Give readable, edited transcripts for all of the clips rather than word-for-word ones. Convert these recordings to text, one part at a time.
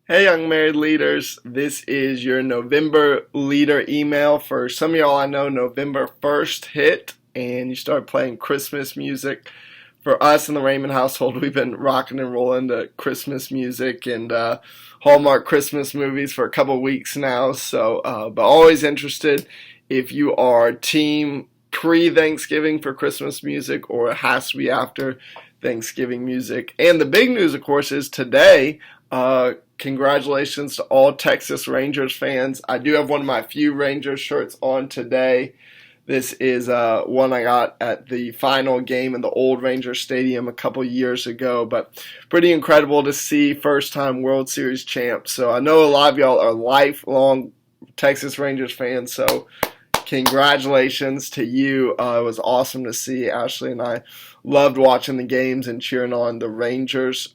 Hey, young married leaders. This is your November leader email. For some of y'all, I know November 1st hit and you start playing Christmas music. For us in the Raymond household, we've been rocking and rolling to Christmas music and Hallmark Christmas movies for a couple of weeks now. But always interested if you are team pre-Thanksgiving for Christmas music or it has to be after Thanksgiving music. And the big news, of course, is today. Congratulations to all Texas Rangers fans. I do have one of my few Rangers shirts on today. This is one I got at the final game in the old Ranger Stadium a couple years ago, but pretty incredible to see first-time World Series champs. So I know a lot of y'all are lifelong Texas Rangers fans, so congratulations to you. It was awesome to see. Ashley and I loved watching the games and cheering on the Rangers.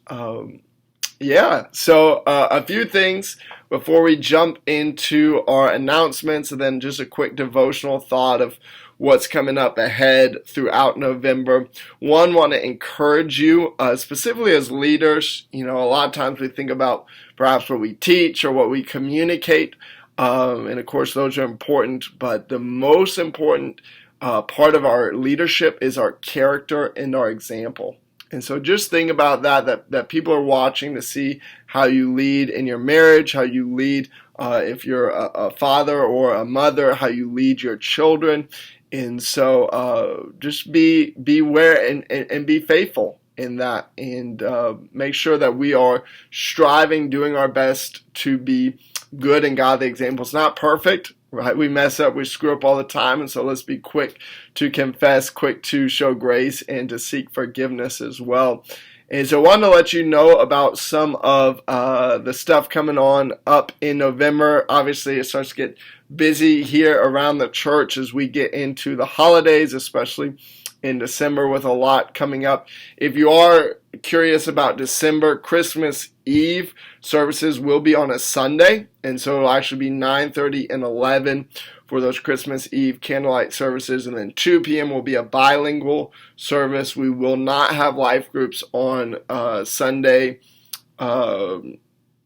So a few things before we jump into our announcements, and then just a quick devotional thought of what's coming up ahead throughout November. One, want to encourage you, specifically as leaders. You know, a lot of times we think about perhaps what we teach or what we communicate, and of course those are important, but the most important part of our leadership is our character and our example. And so just think about that people are watching to see how you lead in your marriage, how you lead if you're a father or a mother, how you lead your children. And so just beware and be faithful in that, and make sure that we are striving, doing our best to be good and godly examples. Not perfect, right? We mess up, we screw up all the time, and so let's be quick to confess, quick to show grace, and to seek forgiveness as well. And so I wanted to let you know about some of the stuff coming on up in November. Obviously, it starts to get busy here around the church as we get into the holidays, especially in December with a lot coming up. If you are curious about December, Christmas Eve services will be on a Sunday, and so it'll actually be 9:30 and 11 for those Christmas Eve candlelight services, and then 2 p.m. will be a bilingual service. We will not have life groups on Sunday, December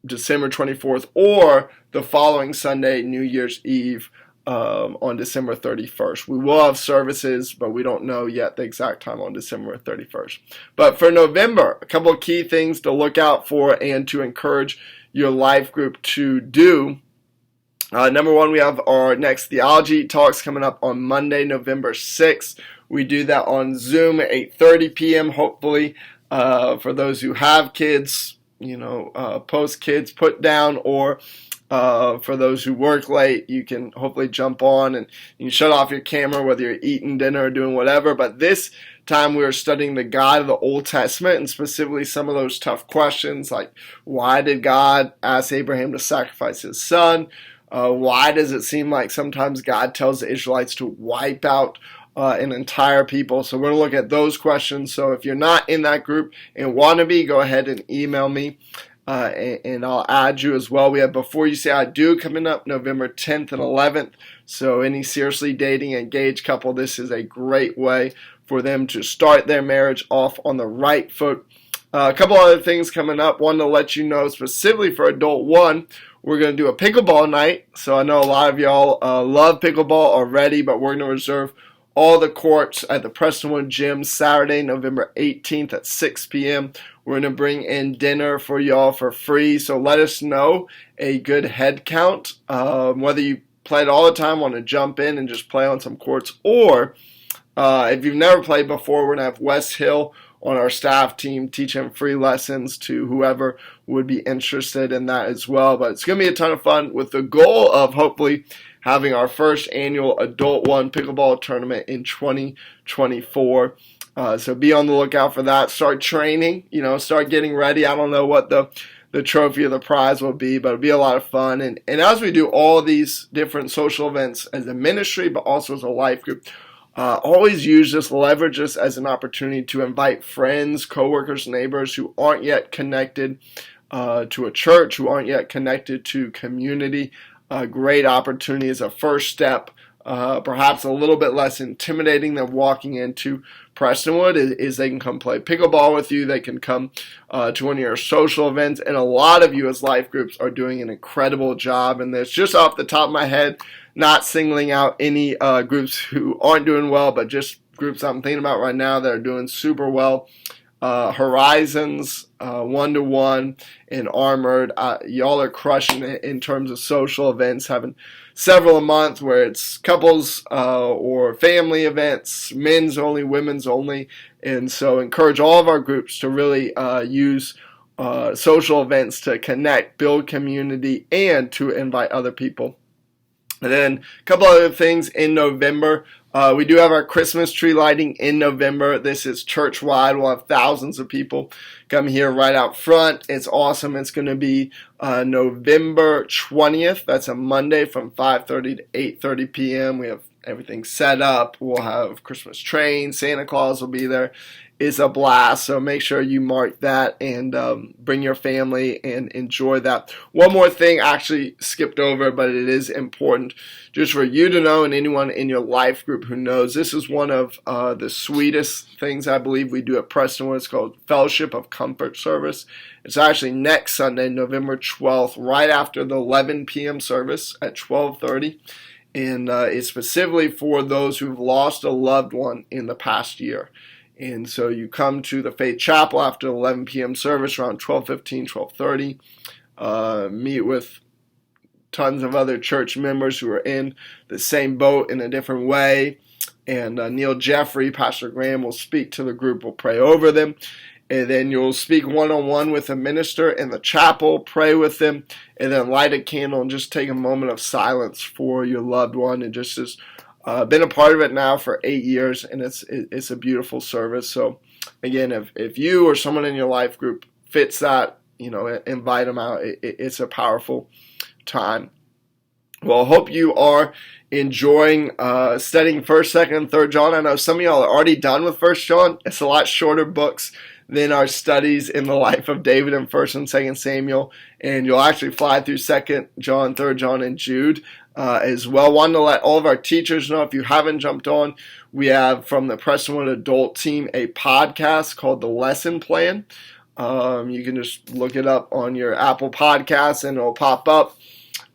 24th, or the following Sunday, New Year's Eve, on December 31st. We will have services, but we don't know yet the exact time on December 31st. But for November, a couple of key things to look out for and to encourage your life group to do. Number one, we have our next theology talks coming up on Monday, November 6th. We do that on Zoom at 8:30 p.m. Hopefully, for those who have kids, post kids put down, or for those who work late, you can hopefully jump on and you can shut off your camera, whether you're eating dinner or doing whatever. But this time we are studying the God of the Old Testament, and specifically some of those tough questions like, why did God ask Abraham to sacrifice his son? Why does it seem like sometimes God tells the Israelites to wipe out an entire people? So we're going to look at those questions. So if you're not in that group and want to be, go ahead and email me. And I'll add you as well. We have Before You Say I Do coming up November 10th and 11th. So any seriously dating engaged couple, this is a great way for them to start their marriage off on the right foot. A couple other things coming up. One to let you know specifically for Adult One, we're going to do a pickleball night. So I know a lot of y'all love pickleball already, but we're going to reserve all the courts at the Prestonwood Gym Saturday, November 18th at 6 p.m. We're going to bring in dinner for y'all for free. So let us know a good head count, whether you play it all the time, want to jump in and just play on some courts, or if you've never played before, we're going to have Wes Hill on our staff team teaching free lessons to whoever would be interested in that as well. But it's going to be a ton of fun with the goal of hopefully having our first annual Adult One pickleball tournament in 2024. So be on the lookout for that. Start training, start getting ready. I don't know what the trophy or the prize will be, but it'll be a lot of fun. And as we do all these different social events as a ministry, but also as a life group, always leverage this as an opportunity to invite friends, coworkers, neighbors who aren't yet connected to a church, who aren't yet connected to community. A great opportunity as a first step perhaps a little bit less intimidating than walking into Prestonwood is they can come play pickleball with you. They can come to one of your social events. And a lot of you as life groups are doing an incredible job in this. Just off the top of my head, not singling out any groups who aren't doing well, but just groups I'm thinking about right now that are doing super well. Horizons, One-to-One, and Armored. Y'all are crushing it in terms of social events, having several a month where it's couples or family events, men's only, women's only. And so encourage all of our groups to really use social events to connect, build community, and to invite other people. And then a couple other things in November. We do have our Christmas tree lighting in November. This is church-wide. We'll have thousands of people come here right out front. It's awesome. It's going to be November 20th. That's a Monday from 5:30 to 8:30 p.m. We have everything set up. We'll have Christmas trains. Santa Claus will be there. It's a blast, so make sure you mark that and bring your family and enjoy that. One more thing I actually skipped over, but it is important just for you to know and anyone in your life group who knows. This is one of the sweetest things I believe we do at Prestonwood. It's called Fellowship of Comfort Service. It's actually next Sunday, November 12th, right after the 11 p.m. service at 12:30. And it's specifically for those who've lost a loved one in the past year. And so you come to the Faith Chapel after 11 p.m. service around 12:15, 12:30, meet with tons of other church members who are in the same boat in a different way. And Neil Jeffrey, Pastor Graham, will speak to the group. We'll pray over them. And then you'll speak one-on-one with a minister in the chapel, pray with them, and then light a candle and just take a moment of silence for your loved one. And just as been a part of it now for 8 years, and it's a beautiful service. So again, if you or someone in your life group fits that, invite them out. It's a powerful time. Well, I hope you are enjoying studying 1st, 2nd, and 3rd John. I know some of y'all are already done with 1st John. It's a lot shorter books than our studies in the life of David in 1st and 2nd Samuel, and you'll actually fly through 2nd John, 3rd John, and Jude as well. Wanted to let all of our teachers know, if you haven't jumped on, we have from the Prestonwood Adult Team a podcast called The Lesson Plan. You can just look it up on your Apple Podcasts and it'll pop up.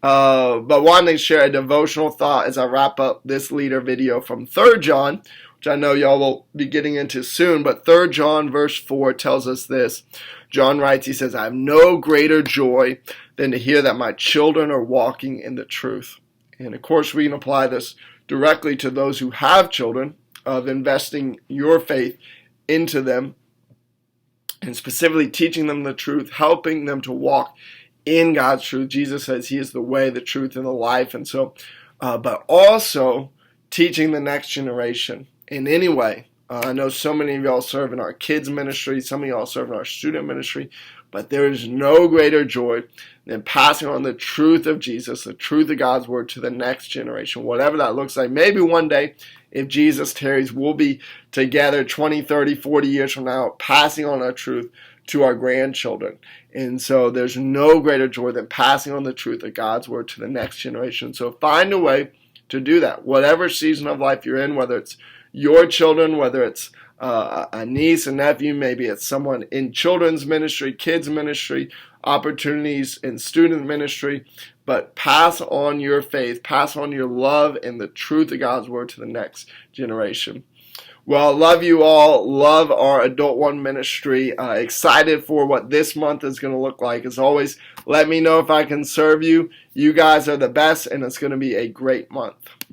But wanted to share a devotional thought as I wrap up this leader video from 3rd John, which I know y'all will be getting into soon. But 3rd John verse 4 tells us this. John writes, he says, "I have no greater joy than to hear that my children are walking in the truth." And of course, we can apply this directly to those who have children, of investing your faith into them and specifically teaching them the truth, helping them to walk in God's truth. Jesus says he is the way, the truth, and the life. And so, but also teaching the next generation in any way. I know so many of y'all serve in our kids ministry, some of y'all serve in our student ministry, but there is no greater joy than passing on the truth of Jesus, the truth of God's word to the next generation, whatever that looks like. Maybe one day, if Jesus tarries, we'll be together 20, 30, 40 years from now, passing on our truth to our grandchildren. And so there's no greater joy than passing on the truth of God's word to the next generation. So find a way to do that. Whatever season of life you're in, whether it's your children, whether it's a niece, a nephew, maybe it's someone in children's ministry, kids ministry, opportunities in student ministry, but pass on your faith, pass on your love and the truth of God's word to the next generation. Well, love you all. Love our Adult One ministry. Excited for what this month is going to look like. As always, let me know if I can serve you. You guys are the best, and it's going to be a great month.